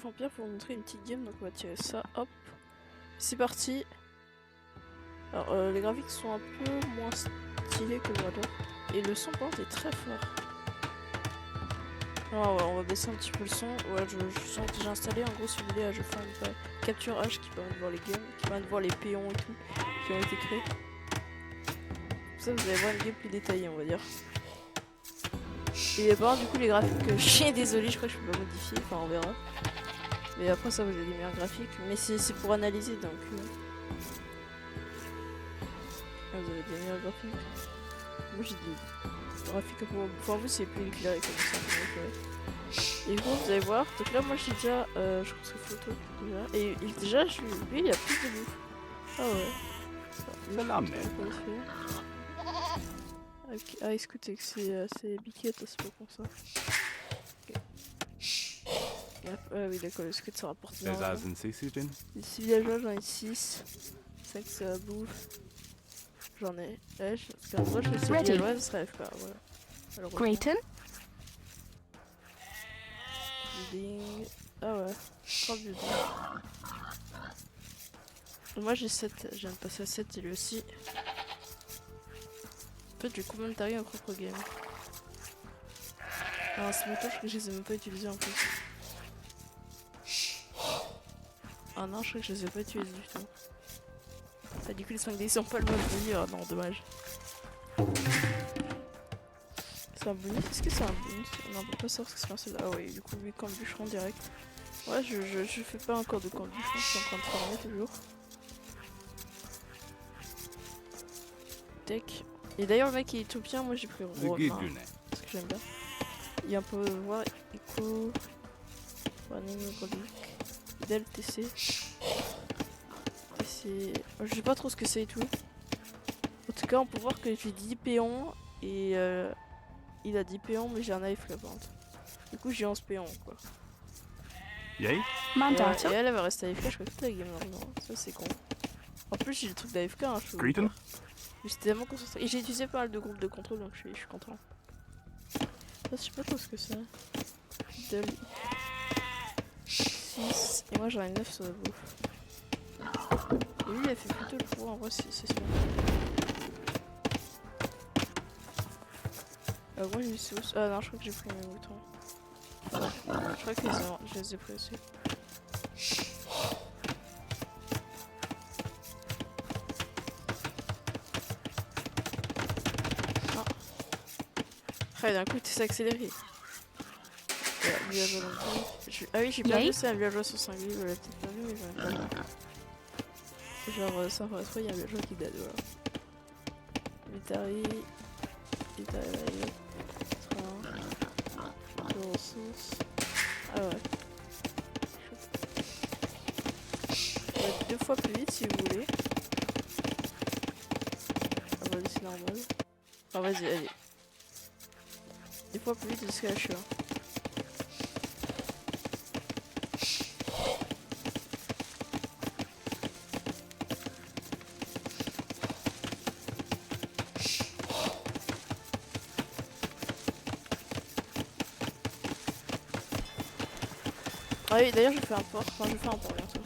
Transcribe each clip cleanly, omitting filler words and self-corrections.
of Empires pour vous montrer une petite game, donc on va tirer ça, hop. C'est parti. Alors les graphiques sont un peu moins stylés que voilà. Et le son par contre est très fort. Alors ouais, on va baisser un petit peu le son. Ouais, j'ai installé en gros si vous voulez, je fais une capture H qui permet de voir les games, qui permet de voir les péons et tout qui ont été créés. Comme ça vous allez voir une game plus détaillée on va dire. Et par du coup les graphiques, je suis désolé, je crois que je peux pas modifier, enfin on verra. Mais après ça vous avez des meilleurs graphiques, mais c'est pour analyser donc vous avez des meilleurs graphiques. Moi j'ai des graphiques pour vous c'est plus éclairé comme ça. Et bon vous allez voir, donc là moi j'ai déjà, je crois que c'est photo déjà, et déjà lui il a plus de bouffe. Ah ouais. C'est la merde. Okay. Ah écoutez que c'est biquette, c'est pas pour ça. Okay. Ah oui d'accord, est-ce que ça rapporte bien? Les 6 villageois j'en ai 6. 5 c'est la bouffe. J'en ai. Ouais, parce qu'en vrai je sais villageois, ce serait FK, voilà. Grayton? Building. Ah ouais, 3 buildings. Moi j'ai 7, je viens de passer à 7 et lui aussi. En fait j'ai commentary un propre game. Alors c'est moto, je crois que je les ai même pas utilisés en plus. Ah non, je crois que je les ai pas utilisés du tout. Ah du coup les 5D sont pas le même bonus, ah non dommage. C'est un bonus, est-ce que c'est un bonus? Non on peut pas savoir ce que c'est un seul. Ah oui du coup lui camp bûcheron direct. Ouais je fais pas encore de camp bûcheron, je suis en train de travailler toujours. Tech. Et d'ailleurs le mec il est tout bien, moi j'ai pris Romain. Parce que j'aime bien. Il y a un peu voir Echo. Running Del TC. TC. Je sais pas trop ce que c'est et tout. En tout cas on peut voir que j'ai 10 péons et il a 10 péons mais j'ai un AFK par contre. Du coup j'ai 11 péons quoi. Yay. Et elle va rester AFK je crois toute la game normalement. Ça c'est con. En plus j'ai le truc d'AFK hein, je suis j'étais tellement concentré. Et j'ai utilisé pas mal de groupes de contrôle donc je suis content. Ça je sais pas trop ce que c'est. Del 6 et moi j'en ai 9 sur la bouffe. Et lui il a fait plutôt le four en vrai c'est sûr. Moi j'ai mis ah non je crois que j'ai pris mes moutons. Je crois que je les ai pris aussi. Ah. Ah d'un coup t'es accéléré. Ah oui j'ai pas passé un villageois sur 5 vies, vous l'avez peut-être pas vu mais j'en ai pas vu. Genre 5 il y a un villageois qui date voilà. Vitari. De ressources. Ah ouais. On va être 2 fois plus vite si vous voulez. Ah vas-y c'est normal. Ah vas-y allez. 2 fois plus vite jusqu'à la chute. Ah oui, d'ailleurs, je fais un port. Enfin, je fais un port bientôt.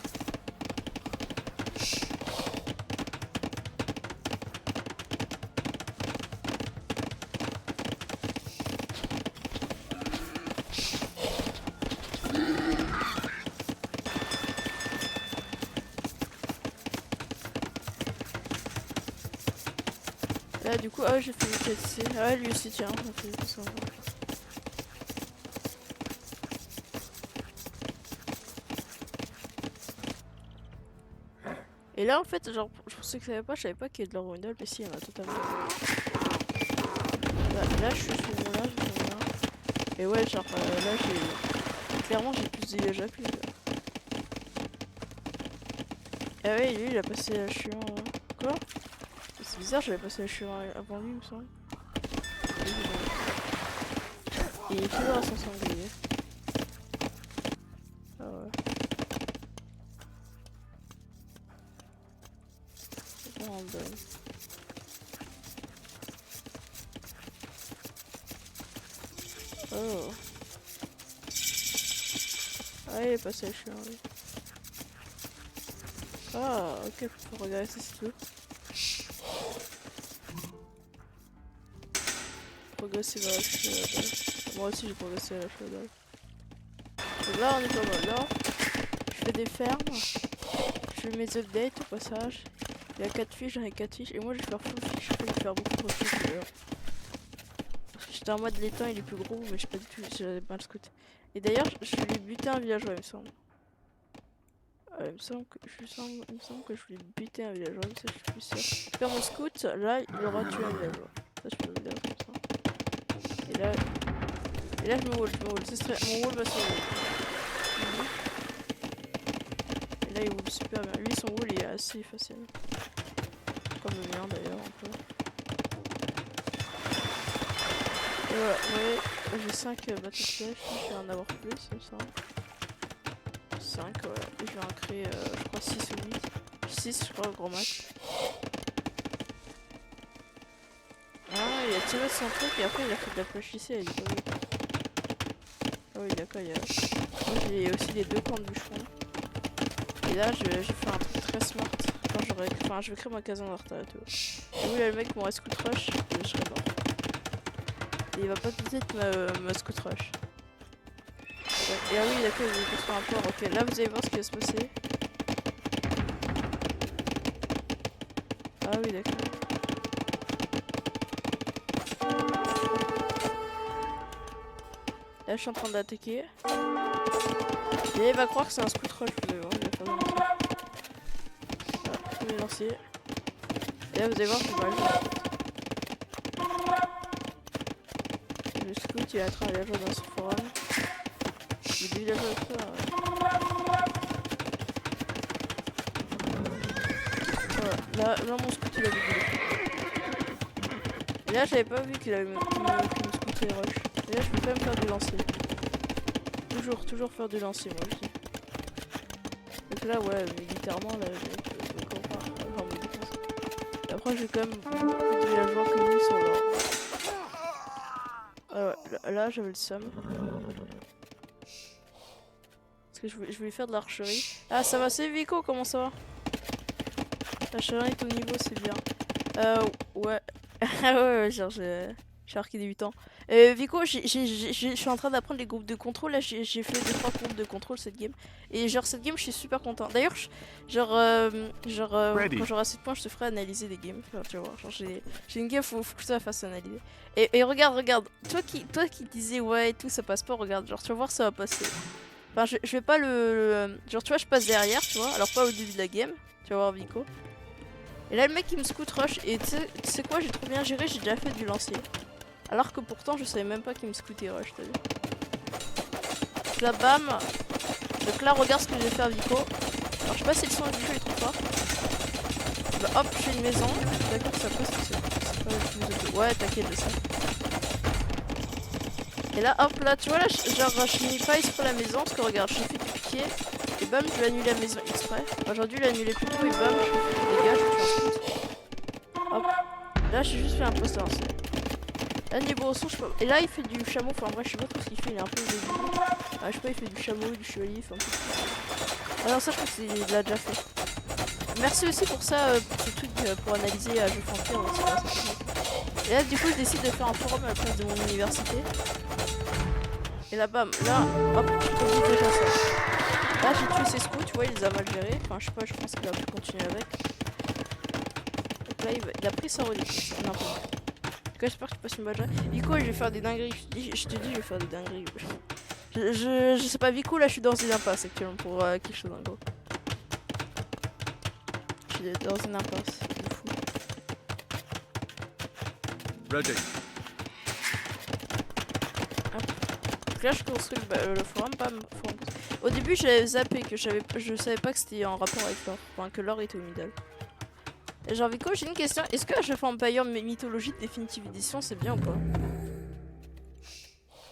Là, du coup, ah ouais, j'ai fait le TC. Ah ouais, lui aussi, tiens, on fait tout ça. Et là en fait genre je pensais que ça avait pas, je savais pas qu'il y avait de l'or window, mais si il y en a totalement. Là je suis sur mon là, et ouais genre là j'ai clairement j'ai plus de dégâts plus. Ah ouais lui il a passé la chiant. Quoi? C'est bizarre, j'avais passé la chiant avant lui il me semble. Et il est toujours à 500 dégâts. Ah ouais. Random. Oh. Ah, il est passé chiant, oui. Ah, ok, faut regarder ça, c'est tout. Progresser vers la cheveux. Moi aussi, j'ai progressé à la cheveux. Donc là, on est pas mal. Là, je fais des fermes. Je fais mes updates au passage. Il y a 4 fiches, j'en ai 4 fiches. Et moi, je vais faire full fiche. Je vais faire beaucoup de fiches d'ailleurs. J'étais en mode l'étang, il est plus gros, mais je sais pas du tout, j'avais pas le scout. Et d'ailleurs, je voulais buter un villageois, il me semble. Il me semble que je voulais buter un villageois, mais ça je suis plus sûr. Faire mon scout, là, il aura tué un villageois. Ça, je peux le dire comme ça. Et là, je me wall. Mon wall va se wall. Et là, il wall super bien. Lui, son wall, il est assez facile. Comme le mien d'ailleurs, un peu. Et voilà, ouais, j'ai 5 bateaux de pêche, je vais en avoir plus, comme ça. 5, ouais, et je vais en créer, je crois 6 ou 8. 6, je crois, au grand max. Ah, il a tiré son truc et après il a fait de la pêche ici, elle est pas vue. Ah oui, d'accord, il y a... Moi j'ai aussi les 2 camps de bûcherons. Et là, je vais faire un truc très smart. Quand j'aurai... Enfin, je vais créer ma caserne d'artère et tout. Et oui, là, le mec m'aurait scout rush, je serais mort. Et il va pas tout de suite me scout rush. Et ah oui, d'accord, il veut construire un port. Ok, là vous allez voir ce qui va se passer. Ah oui, d'accord. Là, je suis en train d'attaquer. Et il va croire que c'est un scout rush. Vous allez voir, il va faire de lancer. Voilà, premier lancier. Et là, vous allez voir qu'il va agir. Le scout, il est en train d'aller jouer dans ce forum. Le villageois avec ça. Voilà, là mon scout il avait vu. Et là j'avais pas vu qu'il avait me scouter rush. Et là je peux quand même faire du lancer. Toujours faire du lancer moi je dis. Donc là ouais militairement là je vais encore avoir mes défenses. Et après j'ai quand même beaucoup de villageois que lui sur leur. Ah ouais, là j'avais le seum. Parce que je voulais faire de l'archerie. Ah ça va, c'est Vico, comment ça va? L'archerie est au niveau, c'est bien. Ouais. Ouais, genre j'ai archi débutant. Vico, je suis en train d'apprendre les groupes de contrôle. Là j'ai fait 2-3 groupes de contrôle cette game. Et genre cette game je suis super content. D'ailleurs quand j'aurai assez de points je te ferai analyser des games. Enfin, tu vois, genre j'ai une game, faut que je te la fasse analyser. Et regarde, toi qui disais ouais et tout ça passe pas, regarde, genre tu vas voir ça va passer. Enfin, je vais pas genre, tu vois, je passe derrière, tu vois, alors pas au début de la game, tu vas voir Vico. Et là, le mec, il me scout rush, et tu sais quoi, j'ai trop bien géré, j'ai déjà fait du lancer. Alors que pourtant, je savais même pas qu'il me scoutait rush, t'as vu. Là, bam. Donc là, regarde ce que je vais faire, Vico. Alors, je sais pas si le son du jeu est trop fort. Bah, hop, je fais une maison. D'accord, ça passe, c'est pas le plus. Ouais, t'inquiète de ça. Et là, hop, là, tu vois, là, je n'ai pas exprès la maison, parce que regarde, j'ai fait du piqué, et bam, je vais annuler la maison exprès. Enfin, j'aurais dû l'annuler plus tôt, et bam, je fais des dégâts, je fais un scout. Hop, là, j'ai juste fait un poste avancé. Là, niveau son, je peux. Et là, il fait du chameau, enfin, bref, je sais pas trop ce qu'il fait, il est un peu débile. Ah, je sais pas, il fait du chameau, du chevalier, enfin, un peu. Alors, ça, je crois qu'il l'a déjà fait. Merci aussi pour ça, pour ce truc pour analyser à jeu frontière aussi. Et là, du coup, je décide de faire un forum à la place de mon université. Et là, bam, là, hop, je peux déjà ça. Là, j'ai tué ses scouts, tu vois, il les a mal gérés. Enfin, je sais pas, je pense qu'il va plus continuer avec. Donc là, il a pris sa relique, c'est n'importe quoi. En tout cas, j'espère que tu passes une bonne journée. Vico, je vais faire des dingueries. Je te dis, je vais faire des dingueries. Je sais pas, Vico, là, je suis dans une impasse actuellement pour quelque chose en gros. Je suis dans une impasse, de fou. Ready. Donc là je construis le forum, bam, forum. Au début j'avais zappé que je savais pas que c'était en rapport avec l'or, enfin que l'or était au middle. Et genre Vico, j'ai une question, est-ce que Age of Empires Mythologie de Definitive Edition c'est bien ou pas?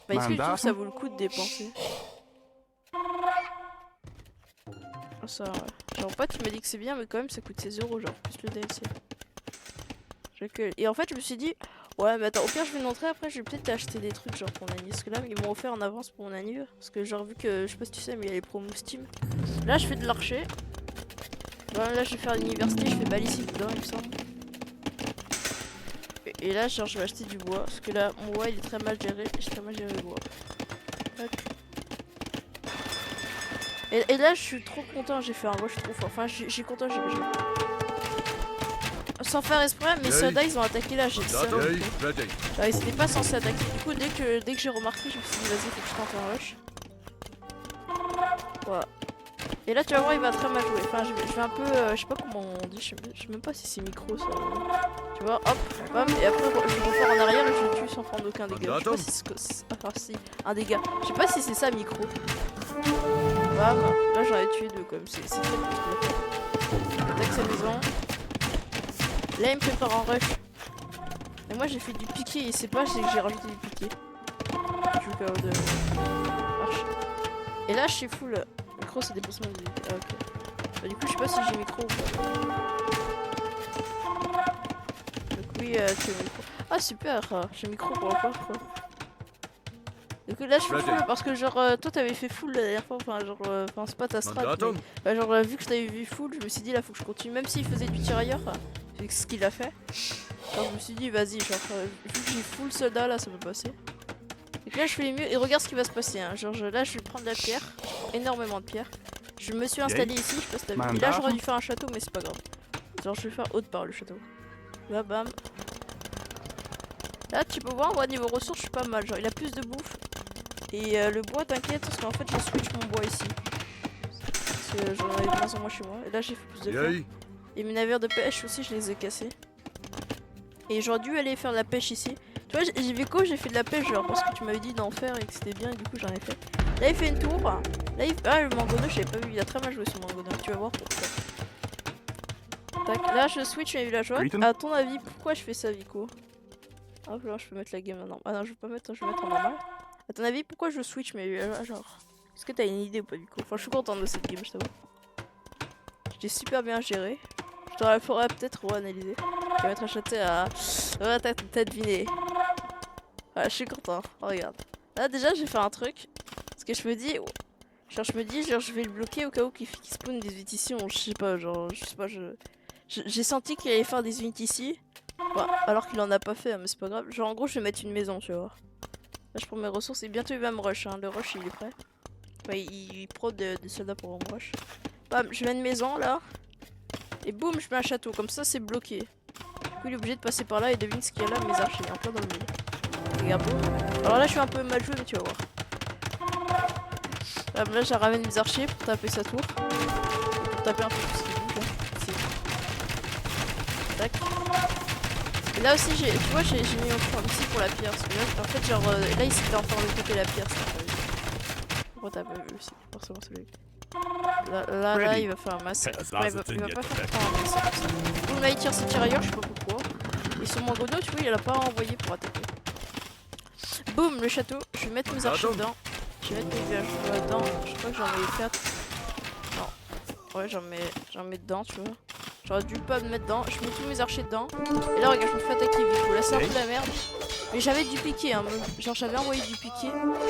Bah est-ce que tu trouves que ça vaut le coup de dépenser? Oh, ça ouais. Genre pas tu m'as dit que c'est bien mais quand même ça coûte 16 € genre plus le DLC. Et en fait je me suis dit, Ouais, mais attends, au pire, je vais te montrer. Après, je vais peut-être acheter des trucs genre pour mon anniv. Parce que là, ils m'ont offert en avance pour mon anniv. Parce que, genre, vu que je sais pas si tu sais, mais il y a les promos Steam. Là, je fais de l'archer. Voilà, là, je vais faire l'université. Je fais balistique dedans, il me semble. Et là, genre, je vais acheter du bois. Parce que là, mon bois, il est très mal géré. J'ai très mal géré le bois. Tac. Et là, je suis trop content. J'ai fait un rush trop fort. Enfin, j'ai content, j'ai sans faire exprès, mes soldats ils ont attaqué là, j'ai dit ça. Ils étaient pas censés attaquer. Du coup, dès que j'ai remarqué, je me suis dit, vas-y, faut que je tente un rush. Voilà. Et là, tu vas voir, il va très mal jouer. Enfin, je vais un peu. Je sais pas comment on dit, je sais même pas si c'est micro ça. Tu vois, hop, bam, et après, je vais refaire en arrière et je le tue sans prendre aucun dégât. Je sais pas si c'est. Enfin, si, un dégât. Je sais pas si c'est ça, micro. Bam, là j'en ai tué deux, comme c'est très cool. Attaque sa maison. Là il me prépare en rush. Et moi j'ai fait du piqué et c'est pas que j'ai rajouté du piqué. Je joue KO de marche. Et là je suis full. Micro c'est déplacement de. Ah ok. Bah, du coup je sais pas si j'ai micro ou pas. Donc oui tu as micro. Ah super, j'ai micro pour la fois. Donc là je suis full parce que genre toi t'avais fait full la dernière fois, enfin genre enfin c'est pas ta strat mais, bah, genre vu que je t'avais vu full je me suis dit là faut que je continue même s'il faisait du tirailleur c'est ce qu'il a fait. Alors je me suis dit vas-y genre vu que j'ai full soldat là ça peut passer. Donc là je fais mieux et regarde ce qui va se passer hein. Genre là je vais prendre la pierre, énormément de pierre. Je me suis installé ici, je sais pas si t'as vu. Et là j'aurais dû faire un château mais c'est pas grave. Genre je vais faire haute part le château. Là bam. Là tu peux voir moi niveau ressources je suis pas mal, genre il a plus de bouffe. Et le bois t'inquiète parce qu'en fait je switch mon bois ici. Parce que j'en avais de moins en moins chez moi. Et là j'ai fait plus de fer. Et mes navires de pêche aussi je les ai cassés. Et j'aurais dû aller faire de la pêche ici. Tu vois j'ai vu quoi j'ai fait de la pêche genre parce que tu m'avais dit d'en faire et que c'était bien et du coup j'en ai fait. Là il fait une tour. Là il... Ah le mangono je l'avais pas vu, il a très mal joué ce mangono. Tu vas voir pourquoi. Tac, là je switch mes villageois. À ton avis pourquoi je fais ça Vico? Hop là je peux mettre la game maintenant. Ah non je vais pas mettre, je vais mettre en normal. A ton avis, pourquoi je switch mais genre est-ce que t'as une idée ou pas du coup? Enfin, je suis contente de cette game, je t'avoue. Je l'ai super bien géré. Je te la ferai peut-être re-analyser. Je vais mettre un château à. Ouais, t'as deviné. Ouais, je suis content. Oh, regarde. Là, déjà, j'ai fait un truc. Parce que je me dis. Genre, je vais le bloquer au cas où qu'il spawn des unités ici. Je sais pas, genre, je sais pas, j'ai senti qu'il allait faire des unités ici. Bah, alors qu'il en a pas fait, mais c'est pas grave. Genre, en gros, je vais mettre une maison, tu vois. Là je prends mes ressources et bientôt il va me rush, hein. Le rush il est prêt. Enfin, il prend des soldats pour me rush. Bam, je mets une maison là. Et boum, je mets un château, comme ça c'est bloqué. Du coup il est obligé de passer par là et devine ce qu'il y a là, mes archers, en plein dans le milieu. Regarde, boum. Alors là je suis un peu mal joué mais tu vas voir. Bam, là je ramène mes archers pour taper sa tour. Et pour taper un peu tout ce qui bouge là. Tac. Et là aussi, tu vois, j'ai mis mon point ici pour la pierre. Parce que là, en fait, genre, là, il s'était encore de côté la pierre. Pourquoi t'as pas vu aussi? Forcément, celui là, il va faire un masse. Ouais, il va pas faire un masse. Donc là, il tire ses tirailleurs, je sais pas pourquoi. Et son mangono, tu vois, il a pas envoyé pour attaquer. Boum, le château. Je vais mettre mes archers dedans. Je vais mettre mes villageois dedans. Je crois que j'en mets 4. Non. Ouais, j'en mets dedans, tu vois. J'aurais dû pas me mettre dedans, je mets tous mes archers dedans. Et là regarde je me fais attaquer Vico, là c'est un peu de la merde. Mais j'avais du piqué hein, genre j'avais envoyé du piqué.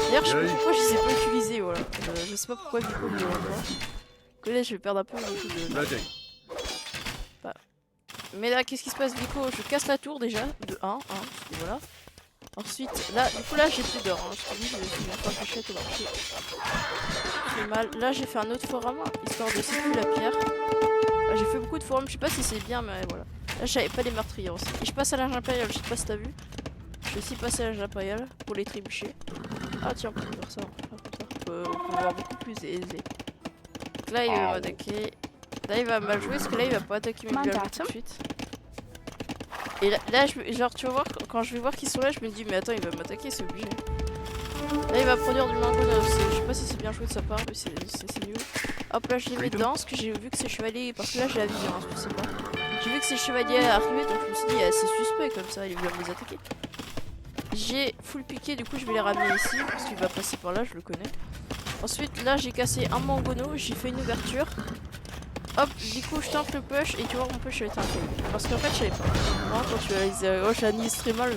D'ailleurs je sais pas pourquoi je les ai pas utilisés voilà. Je sais pas pourquoi Vico me demande pas. Que là je vais perdre un peu de... Bah. Mais là qu'est-ce qui se passe Vico? Je casse la tour déjà, de 1, et voilà. Ensuite là, du coup là j'ai plus d'or, hein. Je te dis je vais faire un cachette au marché. J'ai mal. Là j'ai fait un autre forum, histoire de sécuriser la pierre. J'ai fait beaucoup de forums, je sais pas si c'est bien, mais voilà. Là, j'avais pas les meurtriers aussi. Et je passe à l'âge impérial, je sais pas si t'as vu. Je vais aussi passer à l'âge impérial pour les trébucher. Ah, tiens, on peut faire ça. On peut voir beaucoup plus aisé. Donc là, il va m'attaquer. Là, il va mal jouer parce que là, il va pas attaquer mes villages tout de suite. Et là genre, tu vas voir, quand je vais voir qu'ils sont là, je me dis, mais attends, il va m'attaquer, c'est obligé. Là, il va produire du mango. Je sais pas si c'est bien joué de sa part, mais c'est nul. Hop là je les mets dedans parce que j'ai vu que c'est chevalier, parce que là j'ai la vision, hein, je sais pas. J'ai vu que c'est chevalier arrivé donc je me suis dit c'est suspect comme ça, il vient me les attaquer. J'ai full piqué, du coup je vais les ramener ici parce qu'il va passer par là, je le connais. Ensuite là j'ai cassé un mangono, j'ai fait une ouverture. hop, du coup je tente le push et tu vois mon push va être un fail. Parce qu'en fait je savais pas. Non, quand tu réalises, oh j'ai administré mal.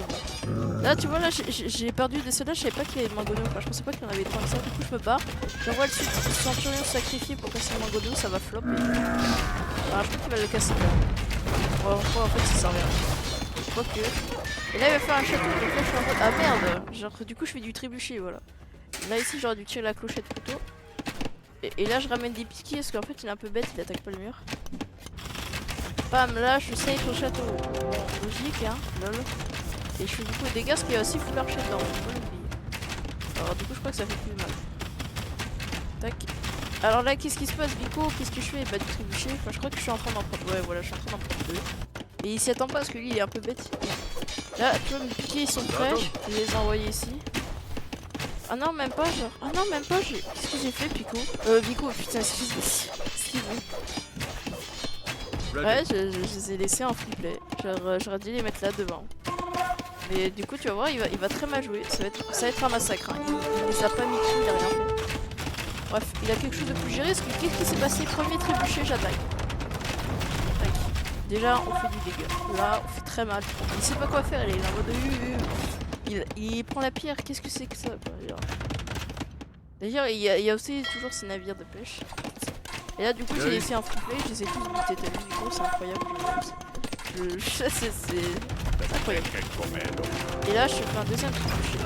Là tu vois là j'ai perdu des soldats, je savais pas qu'il y avait Mangono. Enfin je pensais pas qu'il y en avait tant que ça, du coup je me barre. J'envoie le centurion sacrifié pour casser le Mangono, ça va flop. Ah, je crois qu'il va le casser là. Bon, en fait ça sert à rien. Quoique. Et là il va faire un château, donc là je suis en mode ah merde. Genre du coup je fais du trébuchet, voilà. Là ici j'aurais dû tirer la clochette plutôt. Et là je ramène des piquets parce qu'en fait il est un peu bête, il attaque pas le mur. Bam, là je save au château. Bon, logique hein, lol. Et je fais du coup des dégâts parce qu'il y a aussi full archer dedans, faut pas l'oublier. Alors du coup je crois que ça fait plus mal. Tac. Alors là qu'est-ce qui se passe Vico? Qu'est-ce que je fais? Bah du trébuchet, enfin je crois que je suis en train d'en prendre. Ouais voilà, je suis en train d'en prendre deux. Et il s'y attend pas parce que lui il est un peu bête. Là tu vois mes piquets ils sont prêts, je vais les envoyer ici. Ah non, même pas, genre. Ah non, même pas, qu'est-ce que j'ai fait, Pico? Vico, putain, excuse-moi. Ouais, je les ai laissés en free play. J'aurais dû les mettre là devant. Mais du coup, tu vas voir, il va très mal jouer. Ça va être un massacre. Hein. Il les a pas mis tout, il a rien fait. Bref, il a quelque chose de plus géré. Parce que qu'est-ce qui s'est passé? Premier trébuchet, j'attaque. Déjà, on fait du dégât. Là, on fait très mal. Il sait pas quoi faire, il est en mode. Il prend la pierre, qu'est-ce que c'est que ça D'ailleurs, il y a aussi toujours ces navires de pêche. Et là, du coup, j'ai laissé un free play, je les ai tous butés. T'as vu, du coup, c'est incroyable. C'est incroyable. Et là, je fais un deuxième trébuchet.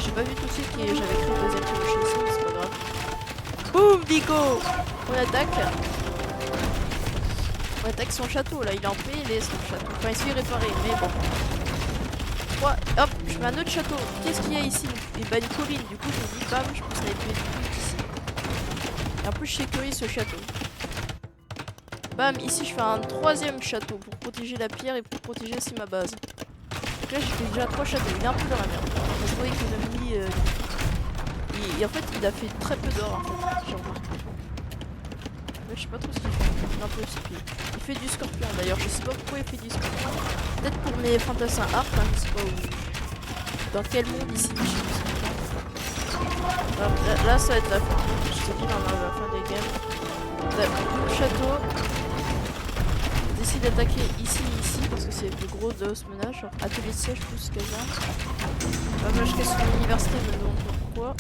J'ai pas vu tout de suite que j'avais créé le deuxième trébuchet ici, mais c'est pas grave. Boum, Dico. On attaque. On attaque son château, là. Il est en paix, il est son château. Enfin, il se fait réparer, mais bon. Hop, je mets un autre château. Qu'est-ce qu'il y a ici? Et bah une colline, du coup je me dis bam, je pense que ça va être ici. Et en plus je sécurise ce château. Bam, ici je fais un troisième château pour protéger la pierre et pour protéger aussi ma base. Donc là j'ai fait déjà 3 châteaux, il est un peu dans la merde. Parce que économie, et en fait il a fait très peu d'or en fait, j'ai remarqué. Je sais pas trop ce qu'il fait, il est un peu stupide. Il fait du scorpion d'ailleurs, je sais pas pourquoi il fait du scorpion. Peut-être pour mes fantassins arc, hein, je sais pas où. Dans quel monde ici je sais pas. Là ça va être la fin. Je te dis on arrive à la fin des games. Le château. On décide d'attaquer ici et ici parce que c'est le plus gros de ce menage. Genre atelier de siège plus caserne. Là je casse l'université, je me demande pas pourquoi.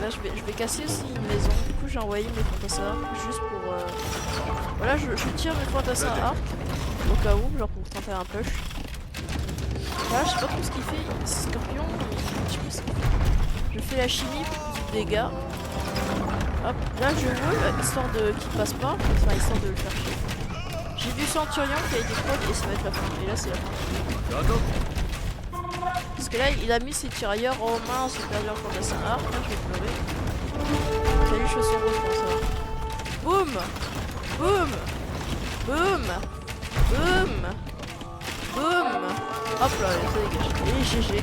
Là je vais casser aussi une maison, du coup j'ai envoyé mes fantassins juste pour... Voilà, je tire mes fantassins arc, au cas où, genre pour tenter un push. Voilà, je sais pas trop ce qu'il fait, c'est scorpion, mais je sais pas ce qu'il fait. Je fais la chimie pour plus de dégâts. Hop, là je veux, histoire de qu'il passe pas, enfin histoire de le faire chier. J'ai vu Centurion qui a été prod et ça va être la fin, et là c'est la fin. Parce que là, il a mis ses tirailleurs. Oh mince, j'ai perdu un fantassin arc. Là, je vais pleurer. Salut, chaussures rouges pour ça. Boum. Boum. Boum. Boum. Boum. Hop là, ça dégage. Et GG.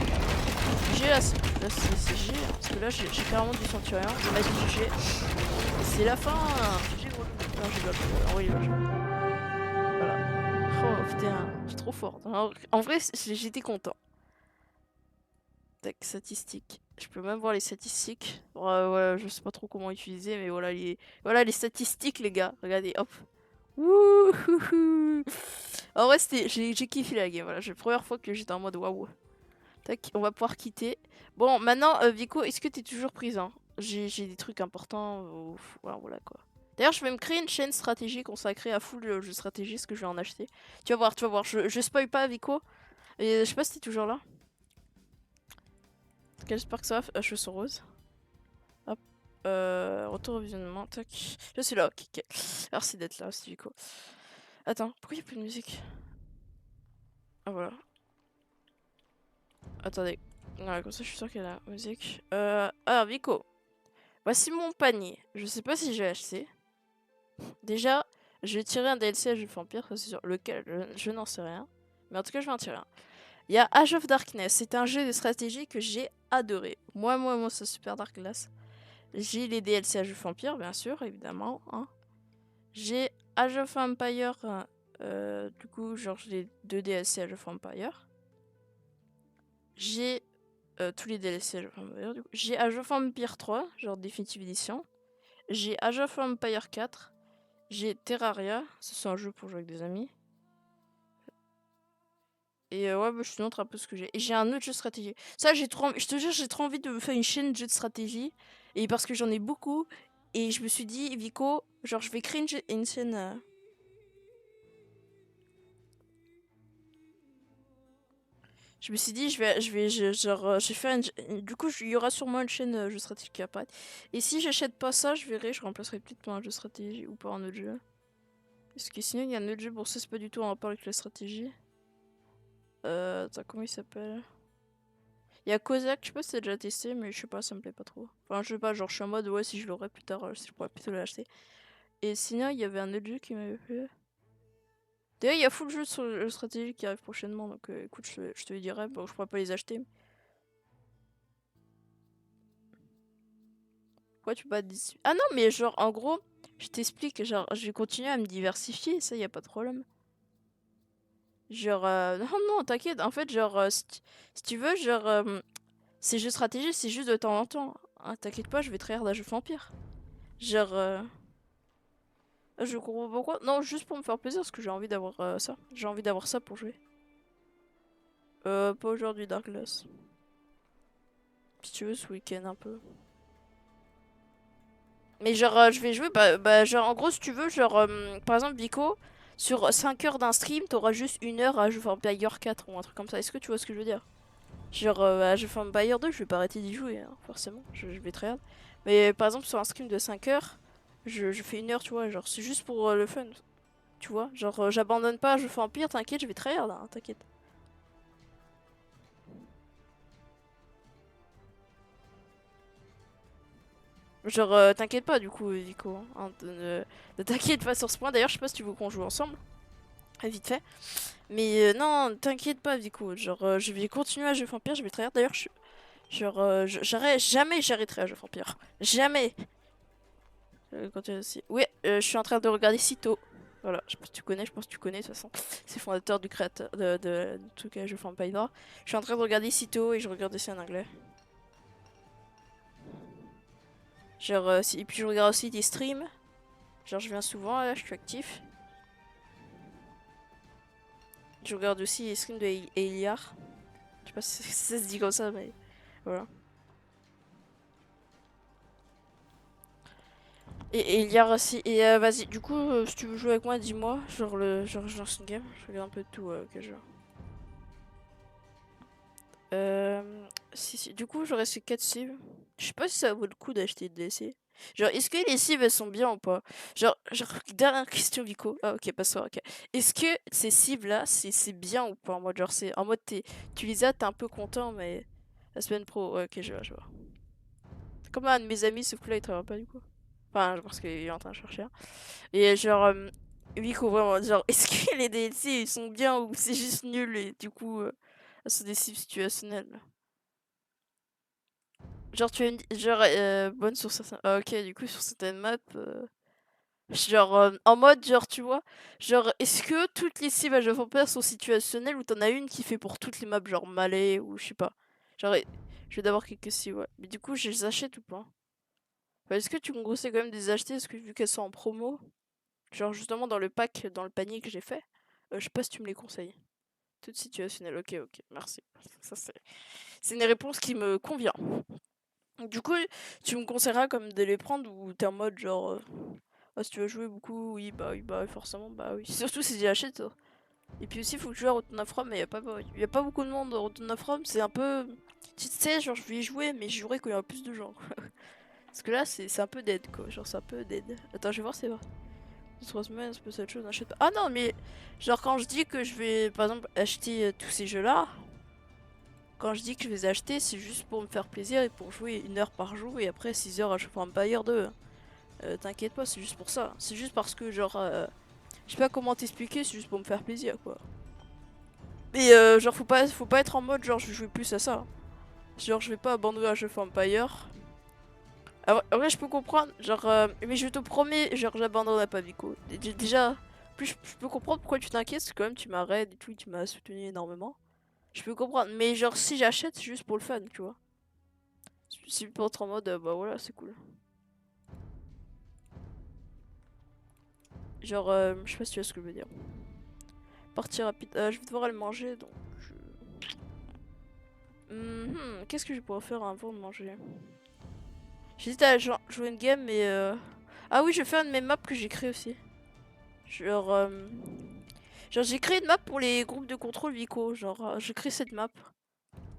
GG là, c'est GG. Parce que là, j'ai carrément du centurion. Je m'a dit GG. Et c'est la fin. GG gros. Non, j'ai pas. En vrai, il va jouer. Voilà. Oh putain, c'est trop fort. En vrai, j'étais content. Tac, statistiques. Je peux même voir les statistiques. Voilà, je sais pas trop comment utiliser, mais voilà les statistiques, les gars. Regardez, hop. Wouhouhou. En vrai, j'ai kiffé la game. Voilà, c'est la première fois que j'étais en mode waouh. Tac, on va pouvoir quitter. Bon, maintenant, Vico, est-ce que t'es toujours présent? J'ai des trucs importants. Voilà quoi. D'ailleurs, je vais me créer une chaîne stratégie consacrée à full jeu stratégie, ce que je vais en acheter. Tu vas voir. Je spoil pas, Vico. Et je sais pas si t'es toujours là. J'espère que ça va. Chaussures roses. Hop. Retour au visionnement. Tac. Je suis là. Ok. Merci d'être là, c'est du coup. Attends, pourquoi il n'y a plus de musique? Ah voilà. Attendez. Ouais, comme ça je suis sûr qu'il y a la musique. Alors Vico. Voici mon panier. Je sais pas si j'ai acheté. Déjà, je vais tirer un DLC à jeu Vampire, c'est sûr. Lequel je n'en sais rien. Mais en tout cas, je vais en tirer un. Il y a Age of Darkness. C'est un jeu de stratégie que j'ai adoré. Moi, c'est super Dark Glass. J'ai les DLC Age of Vampire, bien sûr, évidemment. Hein. J'ai Age of Empire. Du coup, genre, j'ai 2 DLC Age of Empire. J'ai tous les DLC Age of Empire. J'ai Age of Empire 3, genre Definitive Edition. J'ai Age of Empires 4. J'ai Terraria. C'est un jeu pour jouer avec des amis. Et ouais, bah, je te montre un peu ce que j'ai. Et j'ai un autre jeu de stratégie. Ça, j'ai trop... Je te jure, j'ai trop envie de me faire une chaîne de jeux de stratégie. Et parce que j'en ai beaucoup. Et je me suis dit, Vico, genre, je vais créer une chaîne... Je me suis dit, je vais faire du coup, il y aura sûrement une chaîne jeu stratégie qui apparaît. Et si j'achète pas ça, je verrai, je remplacerai peut-être par un jeu stratégie ou par un autre jeu. Parce que sinon, il y a un autre jeu, bon, ça c'est pas du tout en rapport avec la stratégie. Attends, comment il s'appelle? Il y a Kozak, je sais pas si t'as déjà testé, mais je sais pas, ça me plaît pas trop. Enfin, je sais pas, genre, je suis en mode, ouais, si je l'aurais plus tard, si je pourrais plutôt l'acheter. Et sinon, il y avait un autre jeu qui m'avait plu. D'ailleurs, il y a full jeu sur le stratégie qui arrive prochainement, donc écoute, je te le dirai. Bon, je pourrais pas les acheter. Pourquoi tu bats 10... Ah non, mais genre, en gros, je t'explique, genre, je vais continuer à me diversifier, ça, y a pas de problème. Genre, non, non, t'inquiète, en fait, genre, si tu veux, genre, ces jeux stratégiques, c'est juste de temps en temps. Hein, t'inquiète pas, je vais tryhard à jeu vampire. Genre, je comprends pas pourquoi. Non, juste pour me faire plaisir, parce que j'ai envie d'avoir ça. J'ai envie d'avoir ça pour jouer. Pas aujourd'hui, Dark Glass. Si tu veux, ce week-end un peu. Mais genre, je vais jouer, genre, en gros, si tu veux, genre, par exemple, Vico, sur 5 heures d'un stream, t'auras juste 1 heure à jouer Vampire 4 ou un truc comme ça. Est-ce que tu vois ce que je veux dire? Genre, à jouer Vampire 2, je vais pas arrêter d'y jouer, hein, forcément. Je vais tryhard. Mais par exemple, sur un stream de 5 heures, je fais 1 heure, tu vois, genre, c'est juste pour le fun. Tu vois, genre, j'abandonne pas, je fais Empire, t'inquiète, je vais tryhard, hein, t'inquiète. Genre, t'inquiète pas, du coup, Vico. Hein, ne t'inquiète pas sur ce point. D'ailleurs, je sais pas si tu veux qu'on joue ensemble. Vite fait. Mais non, t'inquiète pas, Vico. Genre, je vais continuer à jouer Vampire, je vais tryhard. D'ailleurs, genre, jamais j'arrêterai à jouer Vampire. Jamais. Ouais, je suis en train de regarder Sito. Voilà, je sais pas si tu connais, je pense que tu connais de toute façon. C'est le fondateur du créateur du truc à jeu Vampire. Je suis en train de regarder Sito et je regarde aussi en anglais. Genre, et puis je regarde aussi des streams. Genre, je viens souvent, là, je suis actif. Je regarde aussi les streams de Eliar. Je sais pas si ça se dit comme ça, mais voilà. Et Eliar aussi. Et vas-y, du coup, si tu veux jouer avec moi, dis-moi. Genre, je lance une game. Je regarde un peu de tout que je joue. Si. Du coup, j'aurais ces 4 cibles. Je sais pas si ça vaut le coup d'acheter des DLC. Genre, est-ce que les cibles elles sont bien ou pas? Genre, dernière question, Vico. Ah, ok, passe-toi, ok. Est-ce que ces cibles là, c'est bien ou pas? En mode, genre, c'est en mode, tu les as, t'es un peu content, mais la semaine pro, ouais, ok, je vois. Comme un de mes amis, sauf que là, il travaille pas du coup. Enfin, parce qu'il est en train de chercher un. Et genre, Vico, vraiment, genre, est-ce que les DLC ils sont bien ou c'est juste nul et du coup, c'est des cibles situationnelles? Genre, tu es genre, bonne sur certaines... Ah, ok, du coup, sur certaines maps... Genre, en mode, genre, tu vois, genre, est-ce que toutes les cibles à Age of Empires sont situationnelles ou t'en as une qui fait pour toutes les maps, genre Malais ou je sais pas. Genre, je vais d'abord quelques cibles, ouais. Mais du coup, je les achète ou pas? Enfin, est-ce que tu me conseilles quand même de les acheter? Est-ce que vu qu'elles sont en promo, genre justement dans le pack, dans le panier que j'ai fait, je sais pas si tu me les conseilles. Toutes situationnelles, ok, ok, merci. Ça, c'est une réponse qui me convient. Du coup, tu me conseilleras comme de les prendre ou t'es en mode genre, ah, si tu veux jouer beaucoup, oui, bah, forcément, bah oui. Surtout si j'achète. Et puis aussi, il faut que je joue à Rotten of Rome, mais y a pas beaucoup de monde. Rotten of Rome, c'est un peu. Tu sais, genre, je vais y jouer, mais je jouerai quand il y aura plus de gens. Parce que là, c'est un peu dead, quoi. Genre, c'est un peu dead. Attends, je vais voir, c'est vrai. 3 semaines, c'est pas cette chose, n'achète pas. Ah non, mais genre, quand je dis que je vais, par exemple, acheter tous ces jeux-là. Quand je dis que je vais les acheter, c'est juste pour me faire plaisir et pour jouer 1 heure par jour et après 6 heures à jouer Empire 2. T'inquiète pas, c'est juste pour ça. C'est juste parce que, genre, je sais pas comment t'expliquer, c'est juste pour me faire plaisir, quoi. Mais, genre, faut pas être en mode, genre, je vais jouer plus à ça. Genre, je vais pas abandonner un jeu Empire. En vrai, je peux comprendre, genre, mais je te promets, genre, j'abandonnerai pas, Vico. Déjà, plus je peux comprendre pourquoi tu t'inquiètes, parce que quand même, tu m'arrêtes et tout, tu m'as soutenu énormément. Je peux comprendre, mais genre, si j'achète, c'est juste pour le fun, tu vois. C'est pour être en mode, bah voilà, c'est cool. Genre, je sais pas si tu vois ce que je veux dire. Partie rapide. Je vais devoir aller manger donc. Qu'est-ce que je pourrais faire avant de manger? J'hésite à jouer une game, mais. Ah oui, je vais faire une même map que j'ai créée aussi. Genre. Genre, j'ai créé une map pour les groupes de contrôle Vico. Genre, j'ai créé cette map.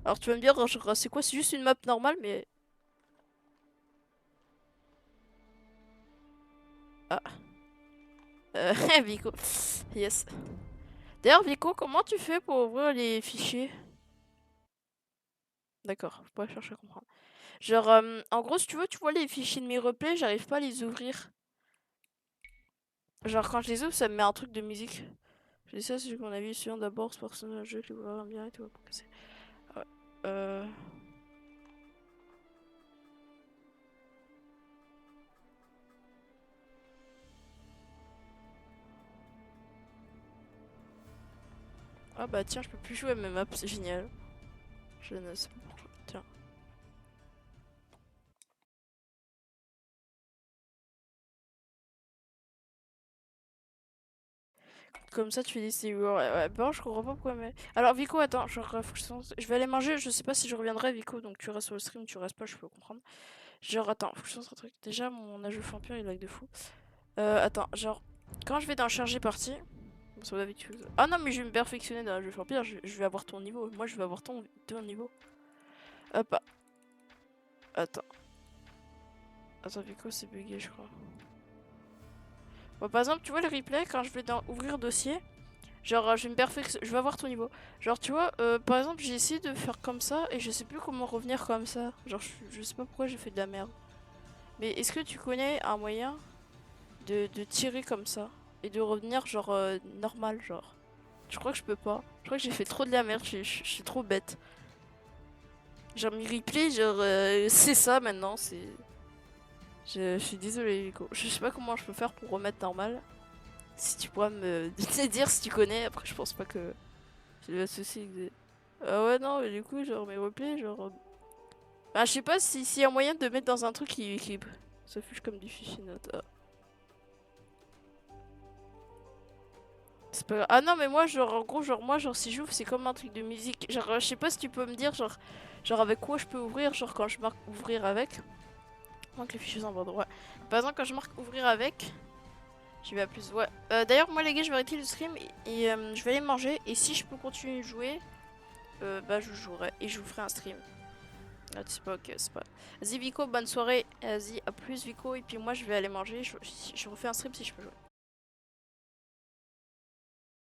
Alors, tu vas me dire, genre, c'est quoi? C'est juste une map normale, mais. Ah. Vico. Yes. D'ailleurs, Vico, comment tu fais pour ouvrir les fichiers? D'accord, je pourrais chercher à comprendre. Genre, en gros, si tu veux, tu vois les fichiers de mes replays, j'arrive pas à les ouvrir. Genre, quand je les ouvre, ça me met un truc de musique. Je dis ça, c'est mon avis sur d'abord ce personnage, je le vois bien et tout. Ouais. Ah bah tiens, je peux plus jouer à mes maps, c'est génial. Je ne sais pas pourquoi. Tiens. Comme ça, tu fais des séjours. Ouais, bon, je comprends pas pourquoi, mais. Alors, Vico, attends, genre, faut que je vais aller manger. Je sais pas si je reviendrai, Vico, donc tu restes sur le stream, tu restes pas, je peux comprendre. Genre, attends, faut que je fasse un truc. Déjà, mon âge de vampire, il lag de fou. Attends, genre, quand je vais dans charger partie. Bon, ça va d'habitude. Ah non, mais je vais me perfectionner dans le jeu vampire, je vais avoir ton niveau. Moi, je vais avoir ton niveau. Hop, attends. Attends, Vico, c'est bugué, je crois. Bon, par exemple, tu vois le replay, quand je vais dans ouvrir dossier. Genre, je vais avoir ton niveau. Genre, tu vois, par exemple, j'ai essayé de faire comme ça et je sais plus comment revenir comme ça. Genre, je sais pas pourquoi j'ai fait de la merde. Mais est-ce que tu connais un moyen de tirer comme ça et de revenir, genre, normal, genre? Je crois que je peux pas. Je crois que j'ai fait trop de la merde, je suis trop bête. Genre, mes replays, genre, c'est ça maintenant, c'est. Je suis désolée, Nico. Je sais pas comment je peux faire pour remettre normal. Si tu pourras me dire si tu connais, après, je pense pas que. C'est le souci. Ah ouais, non, mais du coup, genre, mes replays, genre. Bah, je sais pas s'il y a moyen de mettre dans un truc qui s'affiche comme du fichier note. Ah. C'est pas grave. Ah non, mais moi, genre, en gros, genre, moi, genre, si j'ouvre, c'est comme un truc de musique. Genre, je sais pas si tu peux me dire, genre, avec quoi je peux ouvrir, genre, quand je marque ouvrir avec. Donc, les fichiers sont en droit. Par exemple, quand je marque ouvrir avec, j'y vais à plus. Ouais. D'ailleurs, moi, les gars, je vais arrêter le stream et je vais aller manger. Et si je peux continuer de jouer, bah, je jouerai et je vous ferai un stream. Ah, c'est pas ok, c'est pas. Vas-y, Vico, bonne soirée. Vas-y, à plus, Vico. Et puis moi, je vais aller manger. Je refais un stream si je peux jouer.